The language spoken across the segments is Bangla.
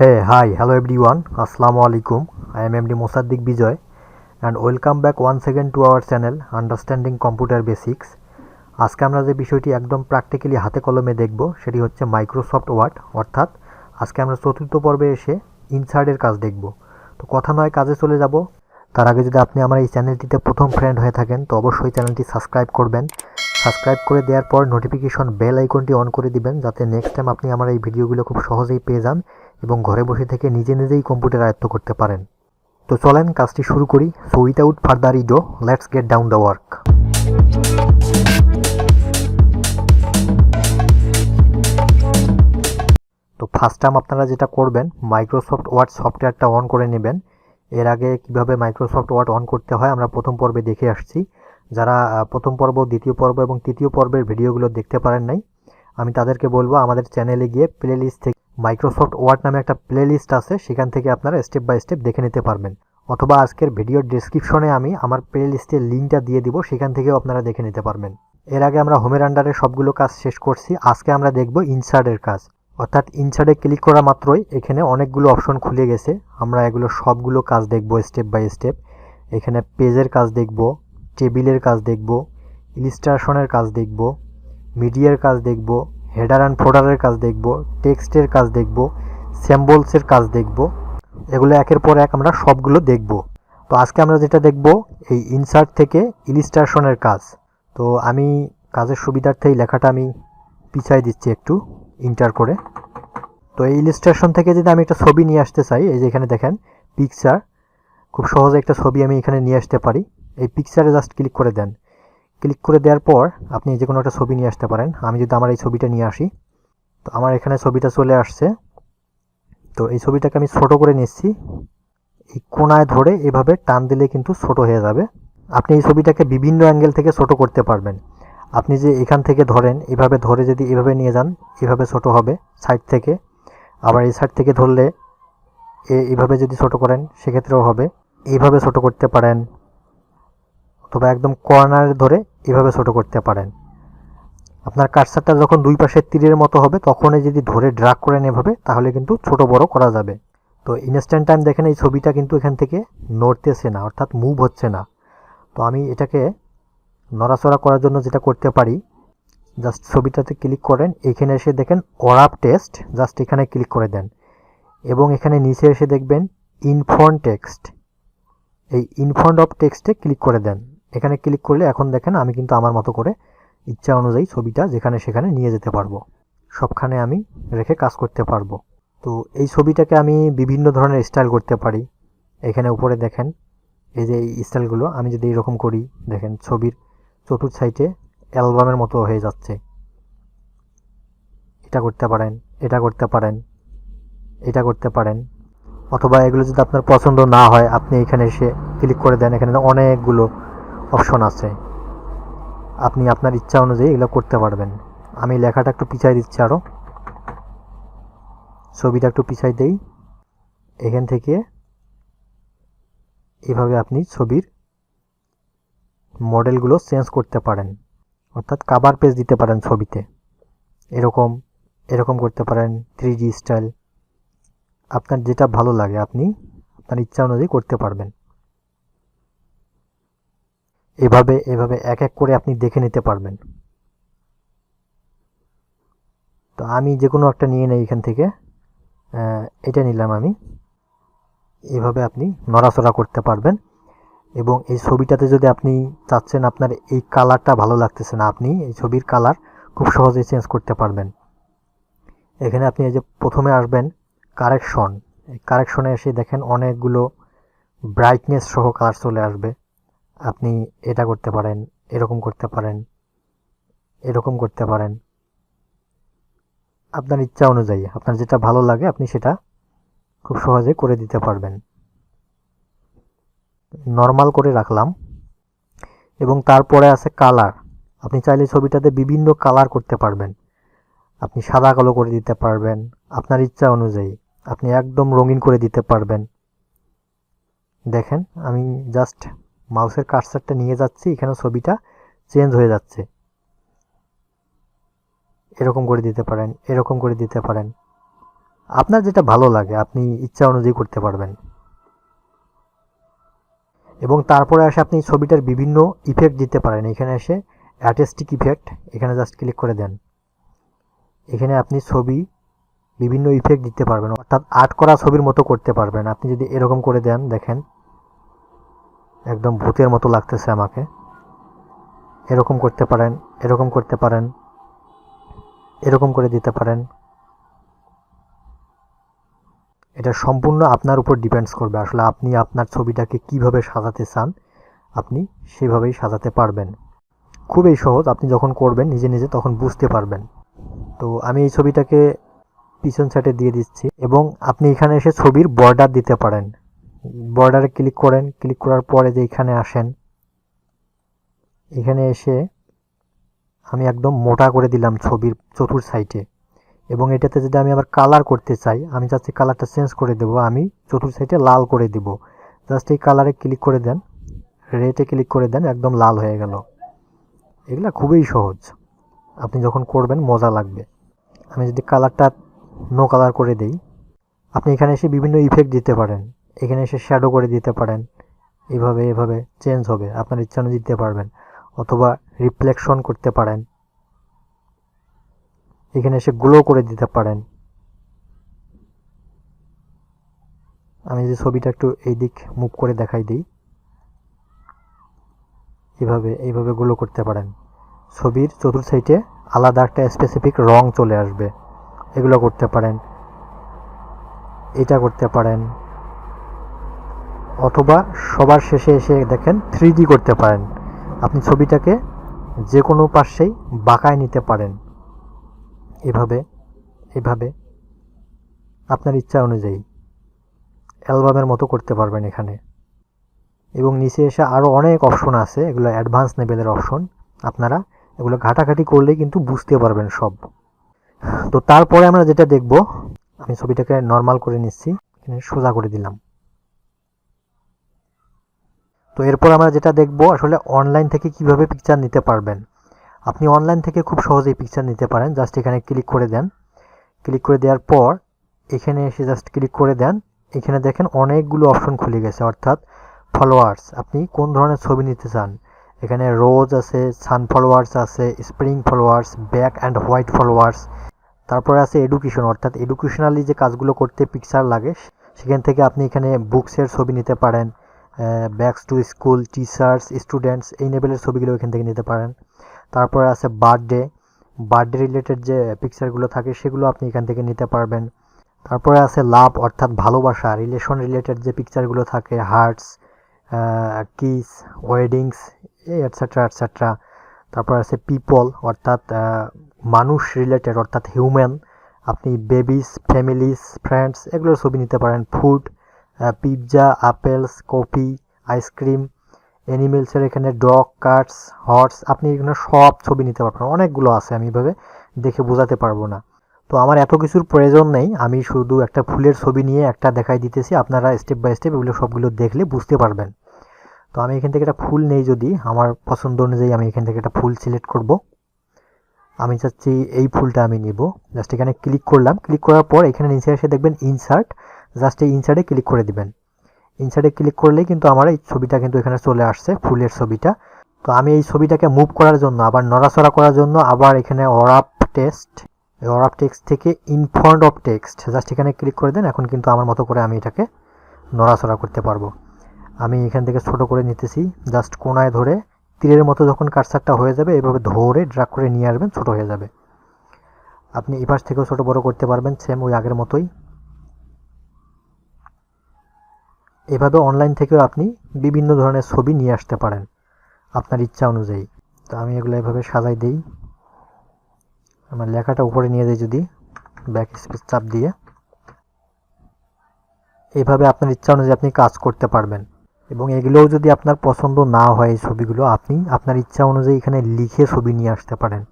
Hello everyone. Assalamu alaikum. I am MD Mosaddiq Bijoy and welcome back once again to our channel Understanding Computer Basics. আজকে আমরা যে বিষয়টি একদম প্র্যাকটিক্যালি হাতে কলমে দেখব সেটি হচ্ছে মাইক্রোসফট ওয়ার্ড, অর্থাৎ আজকে আমরা চতুর্থ পর্বে এসে ইনসার্টের কাজ দেখব। তো কথা নয় কাজে চলে যাব। তার আগে যদি আপনি আমার এই চ্যানেলটিতে প্রথম ফ্রেন্ড হয়ে থাকেন তো অবশ্যই চ্যানেলটি সাবস্ক্রাইব করবেন। সাবস্ক্রাইব করে দেওয়ার পর নোটিফিকেশন বেল আইকনটি অন করে দিবেন যাতে নেক্সট টাইম আপনি আমার এই ভিডিওগুলো খুব সহজেই পেয়ে যান এবং ঘরে বসে থেকে নিজে নিজেই কম্পিউটার আয়ত্ত করতে পারেন। তো চলেন কাজটি শুরু করি। So without further ado let's get down the work. তো ফার্স্ট টাইম আপনারা যেটা করবেন, মাইক্রোসফট ওয়ার্ড সফটওয়্যারটা অন করে নেবেন। এর আগে কিভাবে মাইক্রোসফট ওয়ার্ড অন করতে হয় আমরা প্রথম পর্বে দেখে আসছি। যারা প্রথম পর্ব, দ্বিতীয় পর্ব এবং তৃতীয় পর্বের ভিডিওগুলো দেখতে পারেন নাই, আমি তাদেরকে বলবো আমাদের চ্যানেলে গিয়ে প্লেলিস্ট থেকে মাইক্রোসফট ওয়ার্ড নামে একটা প্লেলিস্ট আছে, সেখান থেকে আপনারা স্টেপ বাই স্টেপ দেখে নিতে পারবেন। অথবা আজকের ভিডিওর ডেসক্রিপশনে আমি আমার প্লেলিস্টের লিঙ্কটা দিয়ে দিব, সেখান থেকেও আপনারা দেখে নিতে পারবেন। এর আগে আমরা হোমের আন্ডারে সবগুলো কাজ শেষ করছি। আজকে আমরা দেখব ইনসার্টের কাজ, অর্থাৎ ইনসার্টে ক্লিক করা মাত্রই এখানে অনেকগুলো অপশন খুলে গেছে। আমরা এগুলো সবগুলো কাজ দেখব স্টেপ বাই স্টেপ। এখানে পেজের কাজ দেখব, টেবিলের কাজ দেখব, ইলিস্ট্রেশনের কাজ দেখব, মিডিয়ার কাজ দেখব, হেডার অ্যান্ড ফোল্ডারের কাজ দেখব, টেক্সটের কাজ দেখব, সিম্বলসের কাজ দেখব। এগুলো একের পর এক আমরা সবগুলো দেখব। তো আজকে আমরা যেটা দেখব এই ইনসার্ট থেকে ইলিস্ট্রেশনের কাজ। তো আমি কাজের সুবিধার্থে এই লেখাটা আমি পিছাই দিচ্ছি একটু ইন্টার করে। তো এই ইলিস্ট্রেশন থেকে যদি আমি একটা ছবি নিয়ে আসতে চাই, এই যে এখানে দেখেন পিকচার, খুব সহজে একটা ছবি আমি এখানে নিয়ে আসতে পারি। এই পিকচারে জাস্ট ক্লিক করে দেন। ক্লিক করে দেওয়ার পর আপনি যে কোনো একটা ছবি নিয়ে আসতে পারেন। আমি যদি আমার এই ছবিটা নিয়ে আসি, তো আমার এখানে ছবিটা চলে আসছে। তো এই ছবিটাকে আমি ছোট করে নিচ্ছি। এই কোণায় ধরে এভাবে টান দিলে কিন্তু ছোট হয়ে যাবে। আপনি এই ছবিটাকে বিভিন্ন অ্যাঙ্গেল থেকে ছোট করতে পারবেন। আপনি যে এখান থেকে ধরেন, এভাবে ধরে যদি এভাবে নিয়ে যান, এভাবে ছোট হবে সাইড থেকে। আবার এই সাইড থেকে ধরলে এইভাবে যদি ছোট করেন সেক্ষেত্রেও হবে। এইভাবে ছোট করতে পারেন, অথবা একদম কর্নার ধরে এভাবে ছোট করতে পারেন। আপনার কার্সারটা যখন দুই পাশে তীরের মতো হবে তখনই যদি ধরে ড্র্যাগ করেন এভাবে, তাহলে কিন্তু ছোট বড় করা যাবে। তো ইনস্ট্যান্ট টাইম দেখেন এই ছবিটা কিন্তু এখান থেকে নড়তেছে না, অর্থাৎ মুভ হচ্ছে না। তো আমি এটাকে নড়াচড়া করার জন্য যেটা করতে পারি, জাস্ট ছবিটাতে ক্লিক করেন, এখানে এসে দেখেন ওরাপ টেক্সট, জাস্ট এখানে ক্লিক করে দেন এবং এখানে নিচে এসে দেখবেন ইনফন্ট টেক্সট। এই ইনফন্ট অফ টেক্সটে ক্লিক করে দেন। এখানে ক্লিক করলে এখন দেখেন আমি কিন্তু আমার মতো করে ইচ্ছা অনুযায়ী ছবিটা যেখানে সেখানে নিয়ে যেতে পারবো, সবখানে আমি রেখে কাজ করতে পারবো। তো এই ছবিটাকে আমি বিভিন্ন ধরনের স্টাইল করতে পারি। এখানে উপরে দেখেন এই যে এই স্টাইলগুলো আমি যদি এরকম করি, দেখেন ছবির চতুর্থ সাইডে অ্যালবামের মতো হয়ে যাচ্ছে। এটা করতে পারেন, এটা করতে পারেন, এটা করতে পারেন। অথবা এগুলো যদি আপনার পছন্দ না হয়, আপনি এখানে এসে ক্লিক করে দেন। এখানে অনেকগুলো অপশন আছে, আপনি আপনার ইচ্ছা অনুযায়ী এগুলো করতে পারবেন। আমি লেখাটা একটু পিছাই দিচ্ছি, আরও ছবিটা একটু পিছাই দেই। এখান থেকে এভাবে আপনি ছবির মডেলগুলো চেঞ্জ করতে পারেন, অর্থাৎ কাভার পেজ দিতে পারেন ছবিতে। এরকম এরকম করতে পারেন, 3D স্টাইল। আপনার যেটা ভালো লাগে আপনি আপনার ইচ্ছা অনুযায়ী করতে পারবেন। এভাবে এভাবে এক এক করে আপনি দেখে নিতে পারবেন। তো আমি যে কোনো একটা নিয়ে নেই এখান থেকে, এটা নিলাম আমি। এভাবে আপনি নড়াচড়া করতে পারবেন। এবং এই ছবিটাতে যদি আপনি চাচ্ছেন আপনার এই কালারটা ভালো লাগতেছে না, আপনি এই ছবির কালার খুব সহজেই চেঞ্জ করতে পারবেন। এখানে আপনি এই যে প্রথমে আসবেন কারেকশন, এই কারেকশনে এসে দেখেন অনেকগুলো ব্রাইটনেস সহ কালার চলে আসবে। আপনি এটা করতে পারেন, এরকম করতে পারেন, এরকম করতে পারেন। আপনার ইচ্ছা অনুযায়ী আপনার যেটা ভালো লাগে আপনি সেটা খুব সহজে করে দিতে পারবেন। নর্মাল করে রাখলাম। এবং তারপরে আছে কালার। আপনি চাইলে ছবিটাতে বিভিন্ন কালার করতে পারবেন। আপনি সাদা কালো করে দিতে পারবেন আপনার ইচ্ছা অনুযায়ী, আপনি একদম রঙিন করে দিতে পারবেন। দেখেন আমি জাস্ট মাউসের কার্সারটা নিয়ে যাচ্ছি, এখানে ছবিটা চেঞ্জ হয়ে যাচ্ছে। এরকম করে দিতে পারেন, এরকম করে দিতে পারেন। আপনার যেটা ভালো লাগে আপনি ইচ্ছা অনুযায়ী করতে পারবেন। এবং তারপরে এসে আপনি ছবিটার বিভিন্ন ইফেক্ট দিতে পারেন। এখানে এসে অ্যাটেস্টিক ইফেক্ট, এখানে জাস্ট ক্লিক করে দেন। এখানে আপনি ছবি বিভিন্ন ইফেক্ট দিতে পারবেন, অর্থাৎ আর্ট করা ছবির মতো করতে পারবেন। আপনি যদি এরকম করে দেন, দেখেন একদম ভূতের মতো লাগতেছে আমাকে। এরকম করতে পারেন, এরকম করতে পারেন, এরকম করে দিতে পারেন। এটা সম্পূর্ণ আপনার উপর ডিপেন্ডস করবে, আসলে আপনি আপনার ছবিটাকে কিভাবে সাজাতে চান আপনি সেভাবেই সাজাতে পারবেন। খুবই সহজ, আপনি যখন করবেন নিজে নিজে তখন বুঝতে পারবেন। তো আমি এই ছবিটাকে পিছন সাইডে দিয়ে দিচ্ছি এবং আপনি এখানে এসে ছবির বর্ডার দিতে পারেন। বর্ডারে ক্লিক করেন, ক্লিক করার পরে যে এখানে আসেন, এখানে এসে আমি একদম মোটা করে দিলাম ছবির চতুর সাইডে। এবং এটাতে যদি আমি আবার কালার করতে চাই, আমি চাচ্ছি কালারটা চেঞ্জ করে দেব, আমি চতুর সাইডে লাল করে দিব। জাস্ট এই কালারে ক্লিক করে দেন, রেটে ক্লিক করে দেন, একদম লাল হয়ে গেল। এগুলা খুবই সহজ, আপনি যখন করবেন মজা লাগবে। আমি যদি কালারটা নো কালার করে দেই, আপনি এখানে এসে বিভিন্ন ইফেক্ট দিতে পারেন। এখানে এসে শ্যাডো করে দিতে পারেন, এভাবে এভাবে চেঞ্জ হবে, আপনার ইচ্ছা অনুযায়ী দিতে পারবেন। অথবা রিফ্লেকশন করতে পারেন, এখানে এসে গ্লো করে দিতে পারেন। আমি যদি ছবিটা একটু এই দিক মুভ করে দেখাই দিই, এইভাবে এইভাবে গ্লো করতে পারেন। ছবির চতুর সাইডে আলাদা একটা স্পেসিফিক রং চলে আসবে, এগুলো করতে পারেন, এটা করতে পারেন। অথবা সবার শেষে এসে দেখেন 3D করতে পারেন। আপনি ছবিটাকে যে কোনো পাশেই বাঁকায় নিতে পারেন, এভাবে এভাবে আপনার ইচ্ছা অনুযায়ী অ্যালবামের মতো করতে পারবেন এখানে। এবং নিচে এসে আরও অনেক অপশন আছে, এগুলো অ্যাডভান্স লেভেলের অপশন, আপনারা এগুলো ঘাটাঘাটি করলেই কিন্তু বুঝতে পারবেন সব। তো তারপরে আমরা যেটা দেখব, আমি ছবিটাকে নর্মাল করে নিচ্ছি, এখানে সোজা করে দিলাম। তো এরপর আমরা যেটা দেখব আসলে অনলাইন থেকে কিভাবে পিকচার নিতে পারবেন। আপনি অনলাইন থেকে খুব সহজেই পিকচার নিতে পারেন। জাস্ট এখানে ক্লিক করে দেন, ক্লিক করে দেওয়ার পর এখানে এসে জাস্ট ক্লিক করে দেন। এখানে দেখেন অনেকগুলো অপশন খুলে গেছে, অর্থাৎ ফলোয়ার্স, আপনি কোন ধরনের ছবি নিতে চান। এখানে রোজ আছে, সান ফলোয়ার্স আছে, spring followers, black and white followers. তারপরে আছে এডুকেশন, অর্থাৎ এডুকেশনালি যে কাজগুলো করতে পিকচার লাগে সেখান থেকে আপনি এখানে বুকসের ছবি নিতে পারেন, backs to school, teachers, students, এই লেভেলের ছবিগুলো এখান থেকে নিতে পারেন। তারপরে আছে বার্থডে, বার্থডে রিলেটেড যে পিকচারগুলো থাকে সেগুলো আপনি এখান থেকে নিতে পারবেন। তারপরে আছে লাভ, অর্থাৎ ভালোবাসা, রিলেশন রিলেটেড যে পিকচারগুলো থাকে, hearts, kiss, weddings, etcetera etcetera. তারপর আছে পিপল, অর্থাৎ মানুষ রিলেটেড, অর্থাৎ হিউম্যান, আপনি বেবিস, ফ্যামিলিস, ফ্রেন্ডস এগুলোর ছবি নিতে পারেন। Food, pizza, apples, coffee, ice cream, অ্যানিমেলসের এখানে ডগ, কাটস, হর্স, আপনি এখানে সব ছবি নিতে পারবেন। অনেকগুলো আছে, আমি এভাবে দেখে বোঝাতে পারবো না। তো আমার এত কিছুর প্রয়োজন নেই, আমি শুধু একটা ফুলের ছবি নিয়ে একটা দেখাই দিতেছি, আপনারা স্টেপ বাই স্টেপ এগুলো সবগুলো দেখলে বুঝতে পারবেন। তো আমি এখান থেকে একটা ফুল নেই, যদি আমার পছন্দ অনুযায়ী আমি এখান থেকে একটা ফুল সিলেক্ট করব। আমি চাচ্ছি এই ফুলটা আমি নিব। জাস্ট এখানে ক্লিক করলাম, ক্লিক করার পর এখানে নিচে এসে দেখবেন ইনসার্ট, জাস্ট এই ইনসার্টে ক্লিক করে দিবেন। ইনসার্টে ক্লিক করলেই কিন্তু আমার এই ছবিটা কিন্তু এখানে চলে আসছে, ফুলের ছবিটা। তো আমি এই ছবিটাকে মুভ করার জন্য, আবার নড়াচড়া করার জন্য আবার এখানে ওরাপ টেক্সট, এই ওরাপ টেক্সট থেকে in front of text, just এখানে ক্লিক করে দেন। এখন কিন্তু আমার মতো করে আমি এটাকে নড়াচড়া করতে পারবো। আমি এখান থেকে ছোট করে নিতেছি, জাস্ট কোনায় ধরে তীরের মতো যখন কার্সারটা হয়ে যাবে এভাবে ধরে ড্র্যাগ করে নিয়ে আসবেন, ছোট হয়ে যাবে। আপনি এই পাশ থেকেও ছোট বড় করতে পারবেন, সেম ওই আগের মতোই। এভাবে অনলাইন থেকেও আপনি বিভিন্ন ধরনের ছবি নিয়ে আসতে পারেন আপনার ইচ্ছা অনুযায়ী। তো আমি এগুলো এভাবে সাজাই দিই, আমার লেখাটা উপরে নিয়ে যাই যদি, ব্যাক স্পেস চাপ দিয়ে, এইভাবে আপনার ইচ্ছা অনুযায়ী আপনি কাজ করতে পারবেন। এবং এগুলোও যদি আপনার পছন্দ না হয় এই ছবিগুলো, আপনি আপনার ইচ্ছা অনুযায়ী এখানে লিখে ছবি নিয়ে আসতে পারেন।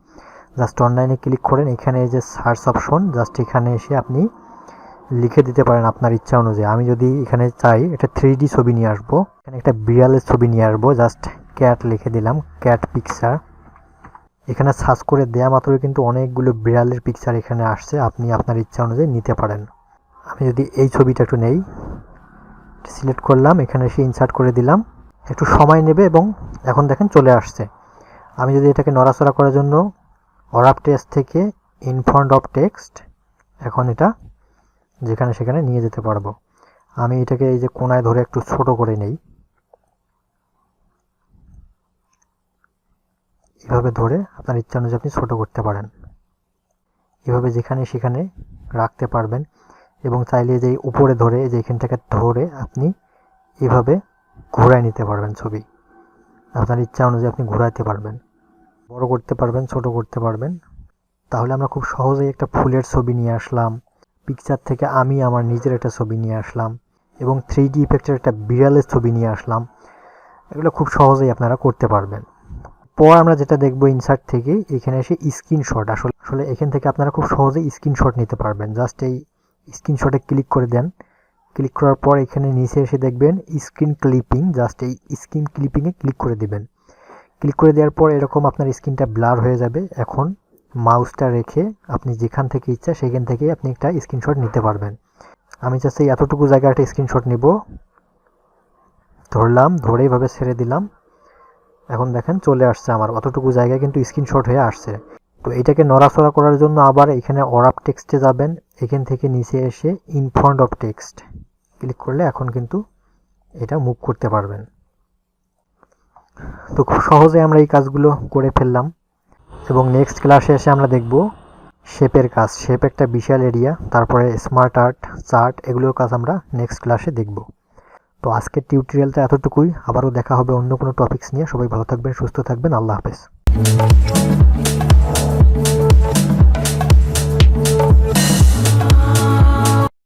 জাস্ট অনলাইনে ক্লিক করেন, এখানে যে সার্চ অপশন, জাস্ট এখানে এসে আপনি লিখে দিতে পারেন আপনার ইচ্ছা অনুযায়ী। আমি যদি এখানে চাই এটা 3D ছবি নিয়ে আসবো, এখানে একটা বিড়ালের ছবি নিয়ে আসবো, জাস্ট ক্যাট লিখে দিলাম, ক্যাট পিকচার। এখানে সার্চ করে দেয়া মাত্রই কিন্তু অনেকগুলো বিড়ালের পিকচার এখানে আসছে, আপনি আপনার ইচ্ছা অনুযায়ী নিতে পারেন। আমি যদি এই ছবিটা একটু নেই, সিলেক্ট করলাম, এখানে এসে ইনসার্ট করে দিলাম, একটু সময় নেবে এবং এখন দেখেন চলে আসছে। আমি যদি এটাকে নড়াচড়া করার জন্য অরাপ টেক্সট থেকে ইন ফ্রন্ট অফ টেক্সট, এখন এটা যেখানে সেখানে নিয়ে যেতে পারবো। আমি এটাকে এই যে কোনায় ধরে একটু ছোট করে নেই, এভাবে ধরে আপনার ইচ্ছা অনুযায়ী আপনি ছোট করতে পারেন, এভাবে যেখানে সেখানে রাখতে পারবেন। এবং চাইলে যে উপরে ধরে যে এখান থেকে ধরে আপনি এভাবে ঘোরায় নিতে পারবেন ছবি, আপনার ইচ্ছা অনুযায়ী আপনি ঘোরাতে পারবেন, বড় করতে পারবেন, ছোট করতে পারবেন। তাহলে আমরা খুব সহজেই একটা ফুলের ছবি নিয়ে আসলাম, পিকচার থেকে আমি আমার নিজের একটা ছবি নিয়ে আসলাম এবং 3D ইফেক্টের একটা বিড়ালের ছবি নিয়ে আসলাম। এগুলো খুব সহজেই আপনারা করতে পারবেন। পর আমরা যেটা দেখব ইনসার্ট থেকে এখানে এসে স্ক্রিনশট। আসলে এখান থেকে আপনারা খুব সহজেই স্ক্রিনশট নিতে পারবেন। জাস্ট এই স্ক্রিনশটে ক্লিক করে দেন, ক্লিক করার পর এখানে নিচে এসে দেখবেন স্ক্রিন ক্লিপিং, জাস্ট এই স্ক্রিন ক্লিপিংয়ে ক্লিক করে দিবেন। ক্লিক করে দেওয়ার পর এরকম আপনার স্ক্রিনটা ব্লার হয়ে যাবে। এখন মাউসটা রেখে আপনি যেখান থেকে ইচ্ছা সেখান থেকে আপনি একটা স্ক্রিনশট নিতে পারবেন। আমি জাস্ট এই এতটুকু জায়গায় একটা স্ক্রিনশট নিব, ধরলাম, ধরে এইভাবে ছেড়ে দিলাম। এখন দেখেন চলে আসছে, আমার অতটুকু জায়গায় কিন্তু স্ক্রিনশট হয়ে আসছে। তো এটাকে নড়াচড়া করার জন্য আবার এখানে অরাপ টেক্সটে যাবেন, এখান থেকে নিচে এসে in front of text click করলে এখন কিন্তু এটা মুভ করতে পারবেন। তো খুব সহজে আমরা এই কাজগুলো করে ফেললাম এবং নেক্সট ক্লাসে এসে আমরা দেখব শেপের কাজ। শেপ একটা বিশাল এরিয়া, তারপরে স্মার্ট আর্ট, চার্ট, এগুলোর কাজ আমরা নেক্সট ক্লাসে দেখব। তো আজকের টিউটোরিয়ালটা এতটুকুই, আবারও দেখা হবে অন্য কোনো টপিকস নিয়ে। সবাই ভালো থাকবেন, সুস্থ থাকবেন, আল্লাহ হাফেজ।